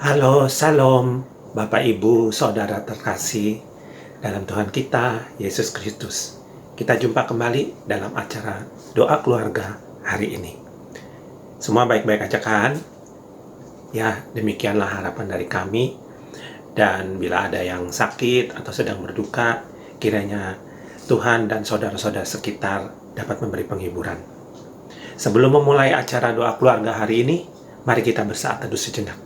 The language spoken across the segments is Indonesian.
Halo, Salam, Bapak Ibu, Saudara terkasih dalam Tuhan kita, Yesus Kristus. Kita jumpa kembali dalam acara doa keluarga hari ini. Semua baik-baik aja kan? Ya, demikianlah harapan dari kami. Dan bila ada yang sakit atau sedang berduka, kiranya Tuhan dan saudara-saudara sekitar dapat memberi penghiburan. Sebelum memulai acara doa keluarga hari ini, mari kita bersaat teduh sejenak.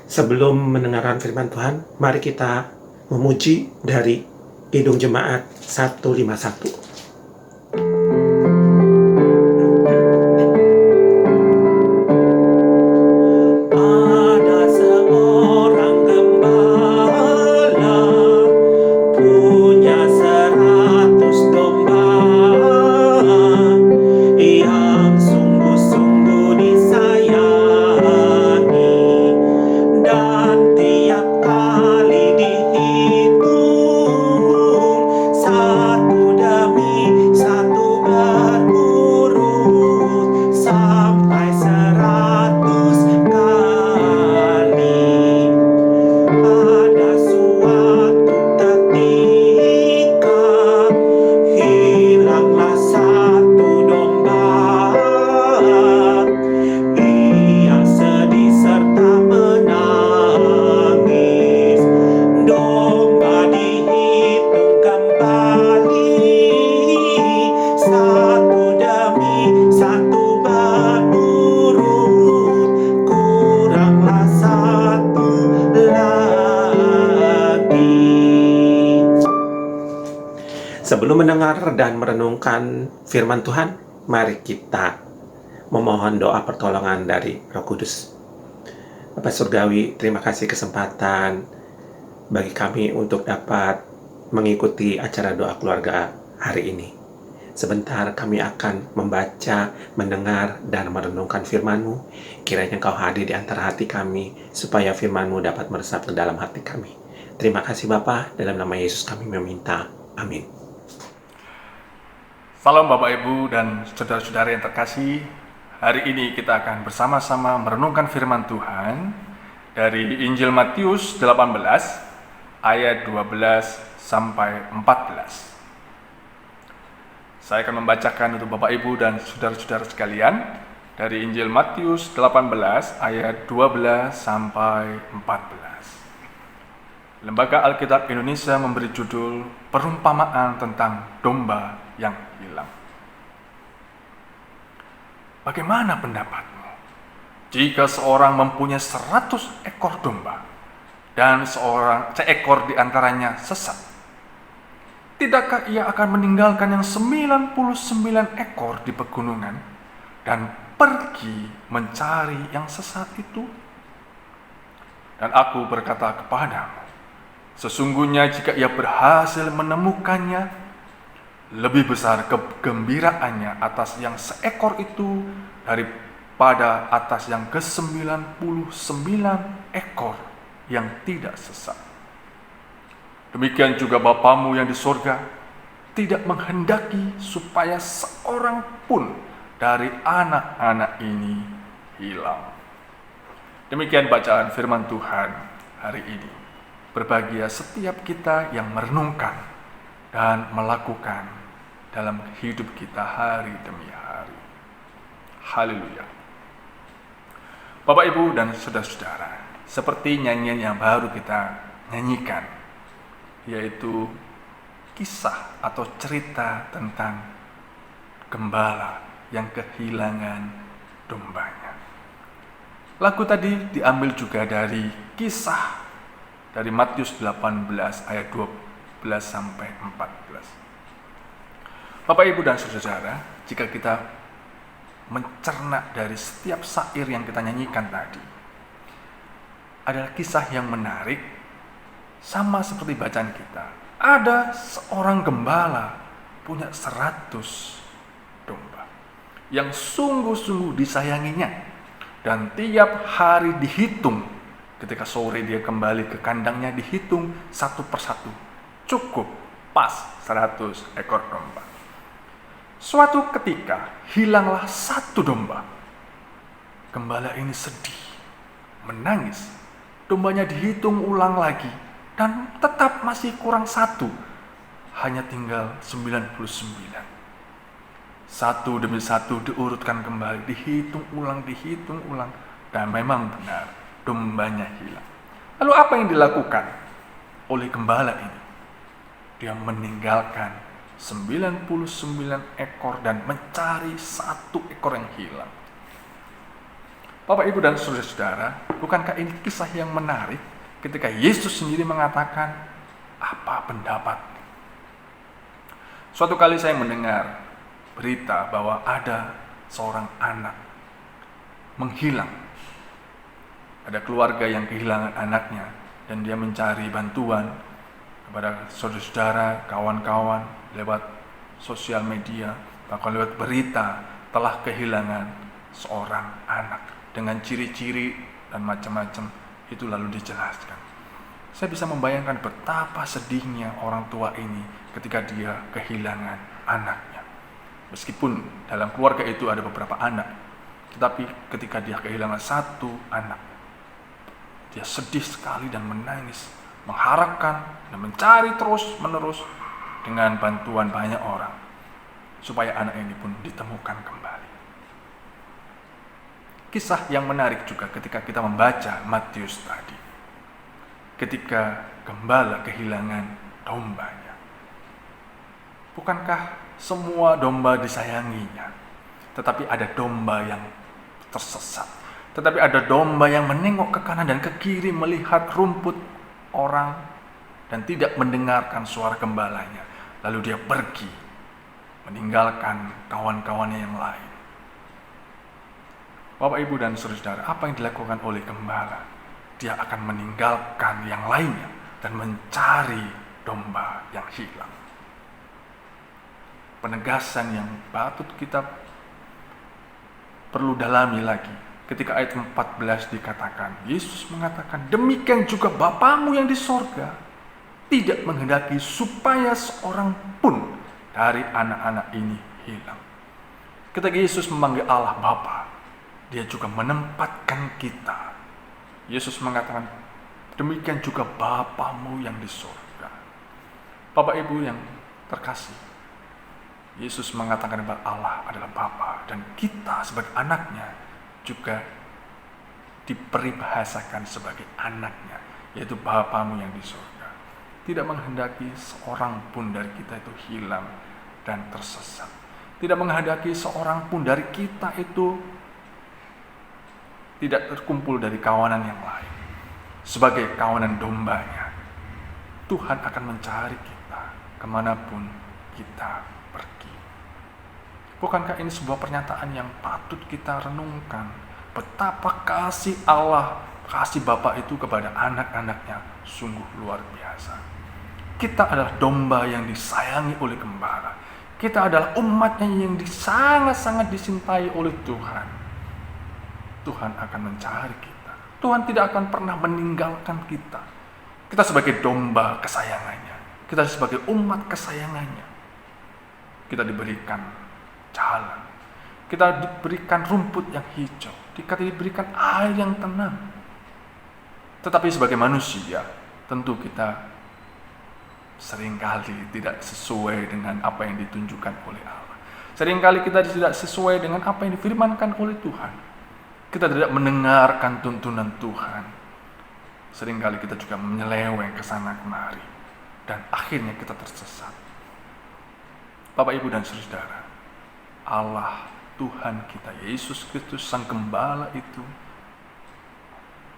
Sebelum mendengarkan firman Tuhan, mari kita memuji dari Kidung Jemaat 151. Ada seorang gembala punya 100 domba yang sungguh-sungguh disayangi, dan tiap kali dihitung satu demi satu berurut sampai 100 kali. Pada suatu ketika hilanglah satu domba. Ia sedih serta menangis. Domba dihitung kembali, satu demi satu berurut, kuranglah satu lagi. Sebelum mendengar dan merenungkan firman Tuhan, mari kita memohon doa pertolongan dari Roh Kudus. Bapak Surgawi, terima kasih kesempatan bagi kami untuk dapat mengikuti acara doa keluarga hari ini. Sebentar kami akan membaca, mendengar, dan merenungkan firman-Mu. Kiranya Engkau hadir di antara hati kami, supaya firman-Mu dapat meresap ke dalam hati kami. Terima kasih Bapa, dalam nama Yesus kami meminta. Amin. Salam Bapak Ibu dan saudara-saudara yang terkasih. Hari ini kita akan bersama-sama merenungkan firman Tuhan dari Injil Matius 18 ayat 12 sampai 14. Saya akan membacakan untuk Bapak Ibu dan saudara-saudara sekalian dari Injil Matius 18 ayat 12 sampai 14. Lembaga Alkitab Indonesia memberi judul Perumpamaan tentang Domba yang Hilang. Bagaimana pendapatmu jika seorang mempunyai 100 ekor domba dan seekor di antaranya sesat? Tidakkah ia akan meninggalkan yang 99 ekor di pegunungan dan pergi mencari yang sesat itu? Dan aku berkata kepadamu, sesungguhnya jika ia berhasil menemukannya, lebih besar kegembiraannya atas yang seekor itu daripada atas yang ke-99 ekor yang tidak sesat. Demikian juga Bapamu yang di sorga tidak menghendaki supaya seorang pun dari anak-anak ini hilang. Demikian bacaan firman Tuhan hari ini. Berbahagia setiap kita yang merenungkan dan melakukan dalam hidup kita hari demi hari. Haleluya. Bapak Ibu dan saudara-saudara, seperti nyanyian yang baru kita nyanyikan, yaitu kisah atau cerita tentang gembala yang kehilangan dombanya. Lagu tadi diambil juga dari kisah dari Matius 18 ayat 12 sampai 14. Bapak Ibu dan saudara, jika kita mencerna dari setiap syair yang kita nyanyikan tadi, adalah kisah yang menarik, sama seperti bacaan kita. Ada seorang gembala punya 100 domba yang sungguh-sungguh disayanginya, dan tiap hari dihitung. Ketika sore dia kembali ke kandangnya, dihitung satu persatu, cukup pas 100 ekor domba. Suatu ketika hilanglah satu domba. Gembala ini sedih, menangis. Dombanya dihitung ulang lagi dan tetap masih kurang satu. Hanya tinggal 99. Satu demi satu diurutkan kembali, dihitung ulang, dan memang benar, dombanya hilang. Lalu apa yang dilakukan oleh gembala ini? Dia meninggalkan 99 ekor dan mencari satu ekor yang hilang. Bapak, Ibu, dan saudara-saudara, bukankah ini kisah yang menarik ketika Yesus sendiri mengatakan, apa pendapat? Suatu kali saya mendengar berita bahwa ada seorang anak menghilang. Ada keluarga yang kehilangan anaknya dan dia mencari bantuan kepada saudara-saudara, kawan-kawan lewat sosial media, bahkan lewat berita telah kehilangan seorang anak dengan ciri-ciri dan macam-macam itu lalu dijelaskan. Saya bisa membayangkan betapa sedihnya orang tua ini ketika dia kehilangan anaknya. Meskipun dalam keluarga itu ada beberapa anak, tetapi ketika dia kehilangan satu anak, dia sedih sekali dan menangis, mengharapkan dan mencari terus-menerus dengan bantuan banyak orang, supaya anak ini pun ditemukan kembali. Kisah yang menarik juga ketika kita membaca Matius tadi. Ketika gembala kehilangan dombanya. Bukankah semua domba disayanginya? Tetapi ada domba yang tersesat. Tetapi ada domba yang menengok ke kanan dan ke kiri melihat rumput orang dan tidak mendengarkan suara gembalanya. Lalu dia pergi meninggalkan kawan-kawannya yang lain. Bapak, Ibu, dan saudara, apa yang dilakukan oleh gembala? Dia akan meninggalkan yang lainnya dan mencari domba yang hilang. Penegasan yang patut kita perlu dalami lagi. Ketika ayat 14 dikatakan, Yesus mengatakan, demikian juga Bapamu yang di sorga tidak menghendaki supaya seorang pun dari anak-anak ini hilang. Ketika Yesus memanggil Allah Bapa, Dia juga menempatkan kita. Yesus mengatakan, demikian juga Bapamu yang di sorga. Bapak, Ibu yang terkasih, Yesus mengatakan bahwa Allah adalah Bapa dan kita sebagai anaknya juga diperbahasakan sebagai anaknya, yaitu Bapamu yang di sorga. Tidak menghendaki seorang pun dari kita itu hilang dan tersesat. Tidak menghendaki seorang pun dari kita itu tidak terkumpul dari kawanan yang lain. Sebagai kawanan dombanya, Tuhan akan mencari kita kemanapun kita pergi. Bukankah ini sebuah pernyataan yang patut kita renungkan? Betapa kasih Allah, kasih Bapa itu kepada anak-anaknya sungguh luar biasa. Kita adalah domba yang disayangi oleh gembala. Kita adalah umatnya yang sangat-sangat dicintai oleh Tuhan. Tuhan akan mencari kita. Tuhan tidak akan pernah meninggalkan kita. Kita sebagai domba kesayangannya. Kita sebagai umat kesayangannya. Kita diberikan jalan. Kita diberikan rumput yang hijau. Kita diberikan air yang tenang. Tetapi sebagai manusia, tentu kita seringkali tidak sesuai dengan apa yang ditunjukkan oleh Allah. Seringkali kita tidak sesuai dengan apa yang difirmankan oleh Tuhan. Kita tidak mendengarkan tuntunan Tuhan. Seringkali kita juga menyeleweng ke sana kemari. Dan akhirnya kita tersesat. Bapak, Ibu, dan saudara, Allah, Tuhan kita, Yesus Kristus, Sang Gembala itu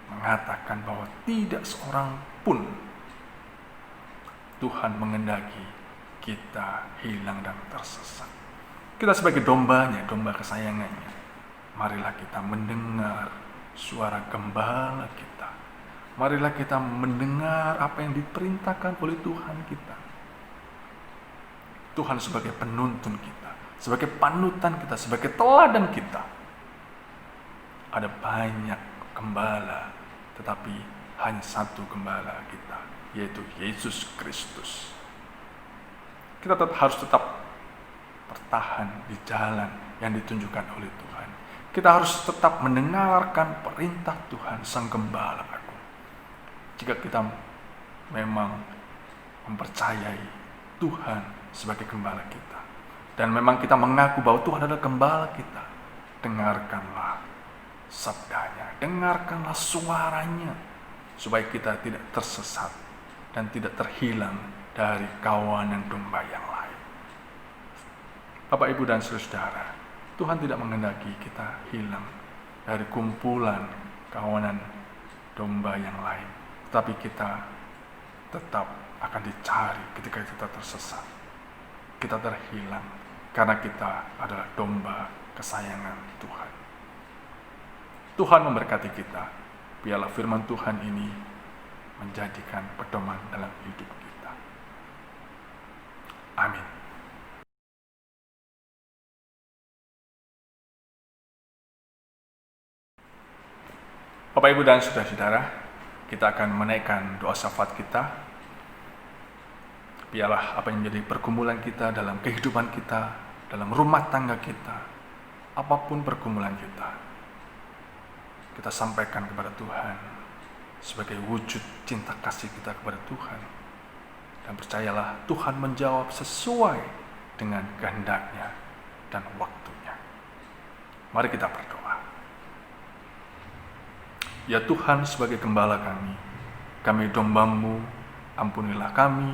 mengatakan bahwa tidak seorang pun Tuhan mengendaki kita hilang dan tersesat. Kita sebagai dombanya, domba kesayangannya, marilah kita mendengar suara gembala kita. Marilah kita mendengar apa yang diperintahkan oleh Tuhan kita. Tuhan sebagai penuntun kita, sebagai panutan kita, sebagai teladan kita. Ada banyak gembala, tetapi hanya satu gembala kita, yaitu Yesus Kristus. kita harus tetap bertahan di jalan yang ditunjukkan oleh Tuhan. Kita harus tetap mendengarkan perintah Tuhan Sang Gembala Agung. Jika kita memang mempercayai Tuhan sebagai gembala kita, dan memang kita mengaku bahwa Tuhan adalah gembala kita, dengarkanlah sabdanya, dengarkanlah suaranya, supaya kita tidak tersesat dan tidak terhilang dari kawanan domba yang lain. Bapak, Ibu, dan saudara, Tuhan tidak menghendaki kita hilang dari kumpulan kawanan domba yang lain, tetapi kita tetap akan dicari ketika kita tersesat, kita terhilang, karena kita adalah domba kesayangan Tuhan. Tuhan memberkati kita. Biarlah firman Tuhan ini menjadikan pedoman dalam hidup kita. Amin. Bapak, Ibu, dan saudara-saudara, kita akan menaikkan doa syafaat kita. Biarlah apa yang menjadi pergumulan kita dalam kehidupan kita, dalam rumah tangga kita, apapun pergumulan kita sampaikan kepada Tuhan sebagai wujud cinta kasih kita kepada Tuhan. Dan percayalah, Tuhan menjawab sesuai dengan kehendaknya dan waktunya. Mari kita berdoa. Ya Tuhan, sebagai gembala kami domba-Mu, ampunilah kami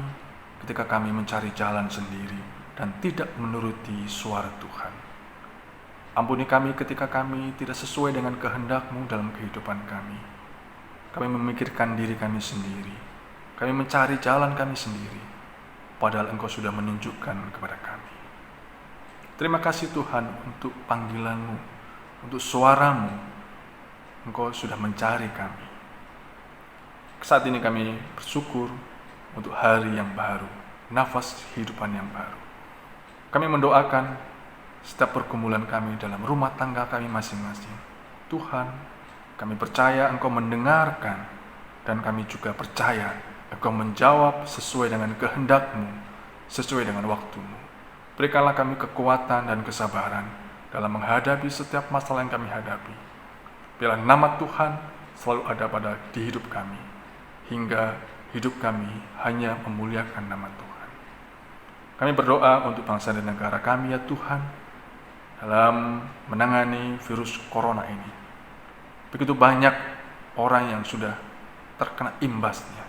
ketika kami mencari jalan sendiri dan tidak menuruti suara Tuhan. Ampuni kami ketika kami tidak sesuai dengan kehendak-Mu dalam kehidupan kami. Kami memikirkan diri kami sendiri. Kami mencari jalan kami sendiri, padahal Engkau sudah menunjukkan kepada kami. Terima kasih Tuhan untuk panggilan-Mu, untuk suara-Mu. Engkau sudah mencari kami. Saat ini kami bersyukur untuk hari yang baru, nafas kehidupan yang baru. Kami mendoakan setiap pergumulan kami dalam rumah tangga kami masing-masing. Tuhan, kami percaya Engkau mendengarkan, dan kami juga percaya Engkau menjawab sesuai dengan kehendak-Mu, sesuai dengan waktu-Mu. Berikanlah kami kekuatan dan kesabaran dalam menghadapi setiap masalah yang kami hadapi. Biarlah nama Tuhan selalu ada di hidup kami, hingga hidup kami hanya memuliakan nama Tuhan. Kami berdoa untuk bangsa dan negara kami, ya Tuhan, dalam menangani virus corona ini. Begitu banyak orang yang sudah terkena imbasnya.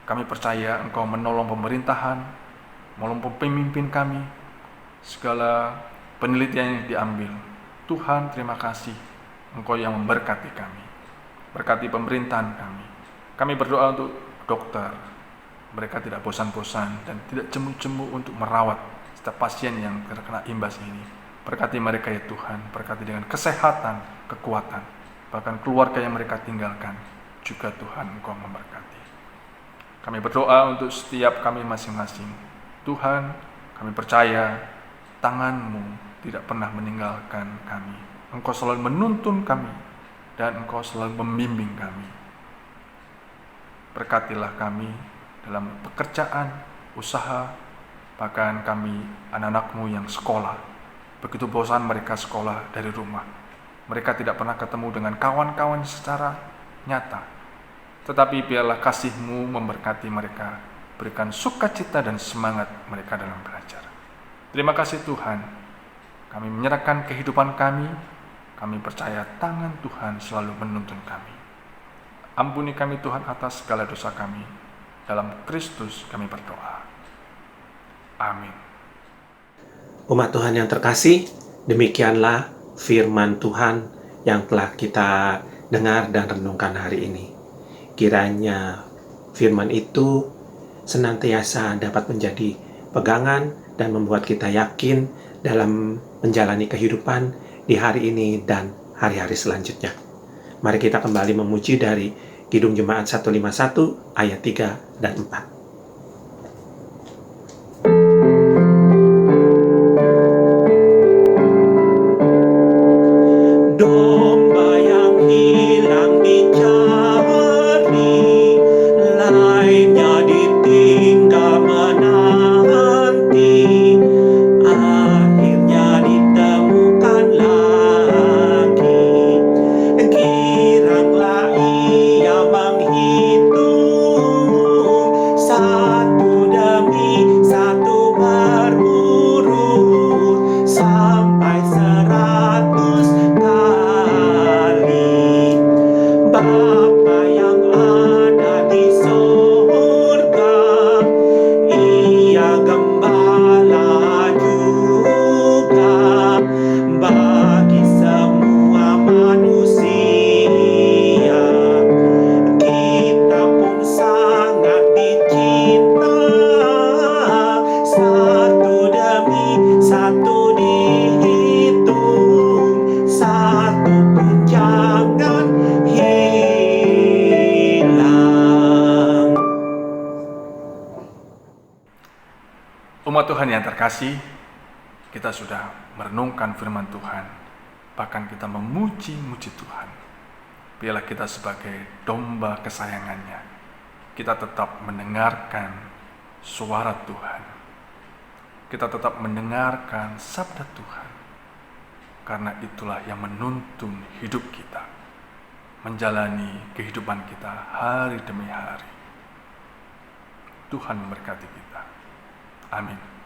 Kami percaya Engkau menolong pemerintahan, menolong pemimpin kami, segala penelitian yang diambil. Tuhan, terima kasih Engkau yang memberkati kami, berkati pemerintahan kami. Kami berdoa untuk dokter, mereka tidak bosan-bosan dan tidak jemu-jemu untuk merawat setiap pasien yang terkena imbas ini. Berkati mereka, ya Tuhan, berkati dengan kesehatan, kekuatan, bahkan keluarga yang mereka tinggalkan, juga Tuhan Engkau memberkati. Kami berdoa untuk setiap kami masing-masing. Tuhan, kami percaya tangan-Mu tidak pernah meninggalkan kami. Engkau selalu menuntun kami, dan Engkau selalu membimbing kami. Berkatilah kami dalam pekerjaan, usaha, bahkan kami anak-anak-Mu yang sekolah. Begitu bosan mereka sekolah dari rumah. Mereka tidak pernah ketemu dengan kawan-kawan secara nyata. Tetapi biarlah kasih-Mu memberkati mereka, berikan sukacita dan semangat mereka dalam belajar. Terima kasih Tuhan, kami menyerahkan kehidupan kami percaya tangan Tuhan selalu menuntun kami. Ampuni kami Tuhan atas segala dosa kami. Dalam Kristus kami berdoa. Amin. Umat Tuhan yang terkasih, demikianlah firman Tuhan yang telah kita dengar dan renungkan hari ini. Kiranya firman itu senantiasa dapat menjadi pegangan dan membuat kita yakin dalam menjalani kehidupan di hari ini dan hari-hari selanjutnya. Mari kita kembali memuji dari Kidung Jemaat 151 ayat 3 dan 4. Domba yang hilang dicari, lainnya ditinggal menari. Umat Tuhan yang terkasih, kita sudah merenungkan firman Tuhan, bahkan kita memuji-muji Tuhan. Biarlah kita sebagai domba kesayangannya, kita tetap mendengarkan suara Tuhan. Kita tetap mendengarkan sabda Tuhan, karena itulah yang menuntun hidup kita, menjalani kehidupan kita hari demi hari. Tuhan memberkati kita. Amin.